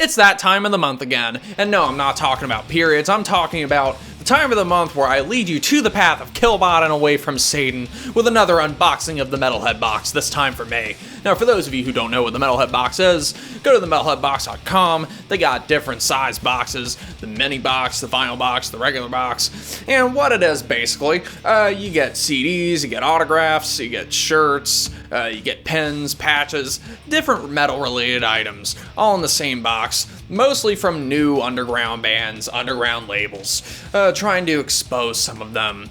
It's that time of the month again, and no, I'm not talking about periods, I'm talking about the time of the month where I lead you to the path of Killbot and away from Satan with another unboxing of the Metalhead Box, this time for May. Now, for those of you who don't know what the Metalhead Box is, go to themetalheadbox.com. They got different size boxes, the mini box, the vinyl box, the regular box, and what it is basically, you get CDs, you get autographs, you get shirts, you get pins, patches, different metal-related items, all in the same box, mostly from new underground bands, underground labels, trying to expose some of them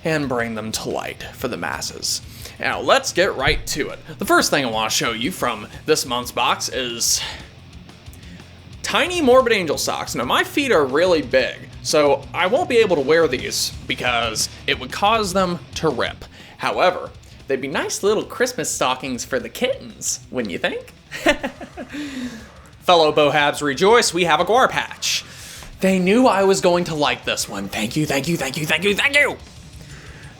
and bring them to light for the masses. Now, let's get right to it. The first thing I want to show you from this month's box is tiny Morbid Angel socks. Now, my feet are really big, so I won't be able to wear these because it would cause them to rip. However, they'd be nice little Christmas stockings for the kittens, wouldn't you think? Fellow Bohabs rejoice, we have a Gwar patch. They knew I was going to like this one. Thank you, thank you, thank you, thank you, thank you!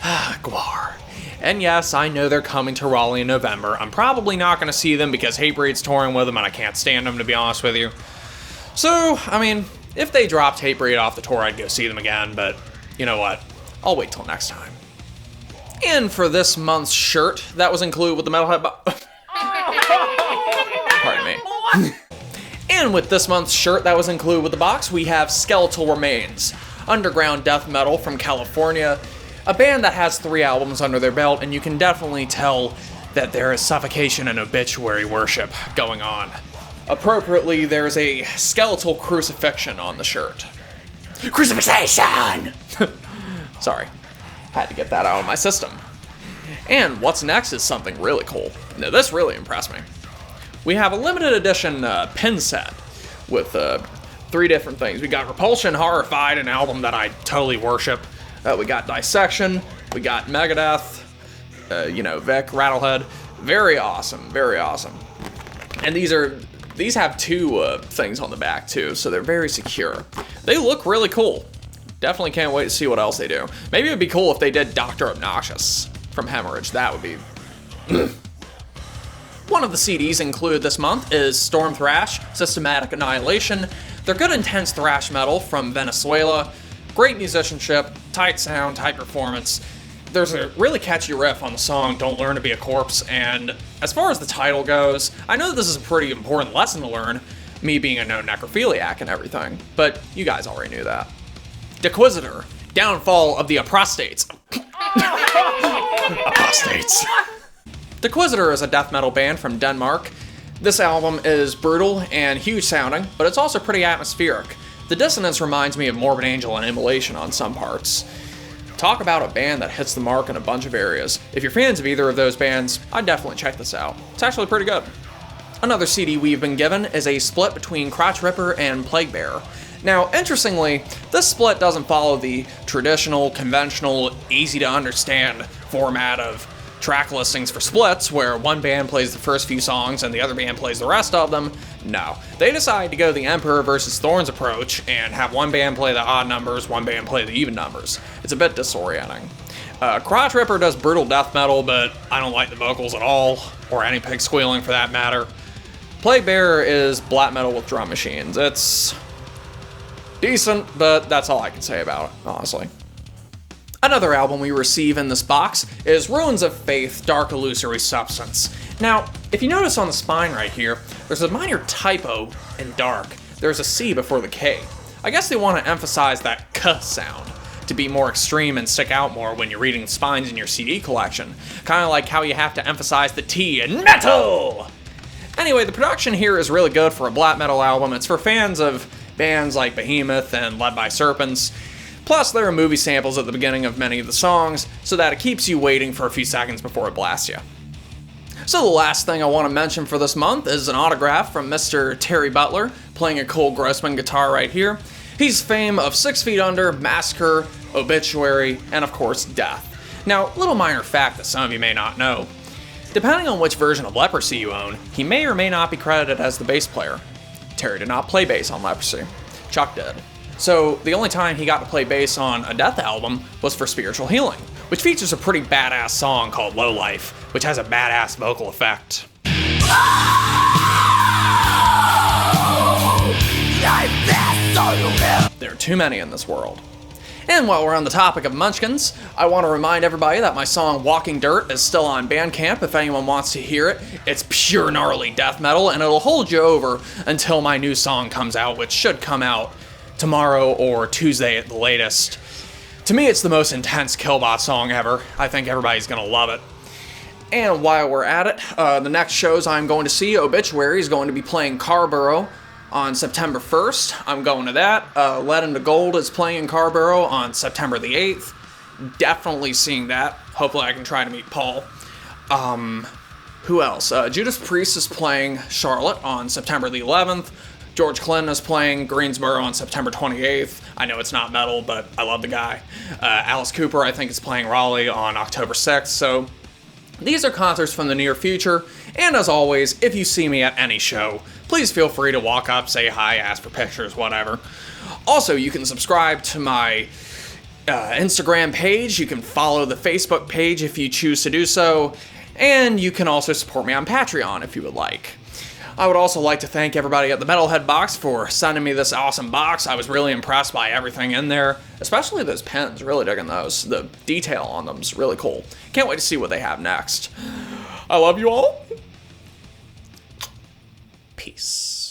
Gwar. And yes, I know they're coming to Raleigh in November. I'm probably not going to see them because Hatebreed's touring with them and I can't stand them, to be honest with you. So, I mean, if they dropped Hatebreed off the tour, I'd go see them again, but you know what? I'll wait till next time. And for this month's shirt, that was included with the Metalhead Box. Pardon me. And with this month's shirt that was included with the box, we have Skeletal Remains, underground death metal from California, a band that has 3 albums under their belt, and you can definitely tell that there is suffocation and obituary worship going on. Appropriately, there's a skeletal crucifixion on the shirt. Crucifixion! Sorry, had to get that out of my system. And what's next is something really cool. Now, this really impressed me. We have a limited edition pin set with 3 different things. We got Repulsion Horrified, an album that I totally worship. We got Dissection, we got Megadeth, Vic, Rattlehead. Very awesome, very awesome. And these have 2 things on the back too, so they're very secure. They look really cool. Definitely can't wait to see what else they do. Maybe it would be cool if they did Dr. Obnoxious from Hemorrhage. That would be... One of the CDs included this month is Storm Thrash, Systematic Annihilation. They're good intense thrash metal from Venezuela. Great musicianship, tight sound, tight performance. There's a really catchy riff on the song Don't Learn to Be a Corpse, and as far as the title goes, I know this is a pretty important lesson to learn, me being a known necrophiliac and everything, but you guys already knew that. Dequisitor, Downfall of the Apostates. Apostates. Dequisitor is a death metal band from Denmark. This album is brutal and huge sounding, but it's also pretty atmospheric. The dissonance reminds me of Morbid Angel and Immolation on some parts. Talk about a band that hits the mark in a bunch of areas. If you're fans of either of those bands, I'd definitely check this out. It's actually pretty good. Another CD we've been given is a split between Crotch Ripper and Plaguebearer. Now, interestingly, this split doesn't follow the traditional, conventional, easy-to-understand format of track listings for splits, where one band plays the first few songs and the other band plays the rest of them. No. They decided to go the Emperor versus Thorns approach and have one band play the odd numbers, one band play the even numbers. It's a bit disorienting. Crotch Ripper does brutal death metal, but I don't like the vocals at all, or any pig squealing for that matter. Plaguebearer is black metal with drum machines. It's decent, but that's all I can say about it, honestly. Another album we receive in this box is Ruins of Faith, Dark Illusory Substance. Now, if you notice on the spine right here, there's a minor typo in dark. There's a C before the K. I guess they want to emphasize that K sound to be more extreme and stick out more when you're reading spines in your CD collection. Kind of like how you have to emphasize the T in metal! Anyway, the production here is really good for a black metal album. It's for fans of bands like Behemoth and Led by Serpents. Plus, there are movie samples at the beginning of many of the songs, so that it keeps you waiting for a few seconds before it blasts you. So the last thing I want to mention for this month is an autograph from Mr. Terry Butler, playing a Cole Grossman guitar right here. He's fame of 6 Feet Under, Massacre, Obituary, and of course, Death. Now, little minor fact that some of you may not know. Depending on which version of Leprosy you own, he may or may not be credited as the bass player. Terry did not play bass on Leprosy. Chuck did. So the only time he got to play bass on a Death album was for Spiritual Healing, which features a pretty badass song called Low Life, which has a badass vocal effect. too many in this world. And while we're on the topic of munchkins, I want to remind everybody that my song Walking Dirt is still on Bandcamp if anyone wants to hear it. It's pure gnarly death metal, and it'll hold you over until my new song comes out, which should come out tomorrow or Tuesday at the latest. To me, it's the most intense Killbot song ever. I think everybody's gonna love it. And while we're at it, the next shows I'm going to see, Obituary is going to be playing Carborough on September 1st. I'm going to that. Lead into Gold is playing in Carborough on September the 8th. Definitely seeing that. Hopefully I can try to meet Paul. Who else? Judas Priest is playing Charlotte on September the 11th. George Clinton is playing Greensboro on September 28th. I know it's not metal, but I love the guy. Alice Cooper, I think, is playing Raleigh on October 6th. So these are concerts from the near future. And as always, if you see me at any show, please feel free to walk up, say hi, ask for pictures, whatever. Also, you can subscribe to my Instagram page. You can follow the Facebook page if you choose to do so. And you can also support me on Patreon if you would like. I would also like to thank everybody at the Metalhead Box for sending me this awesome box. I was really impressed by everything in there, especially those pins. Really digging those. The detail on them is really cool. Can't wait to see what they have next. I love you all. Peace.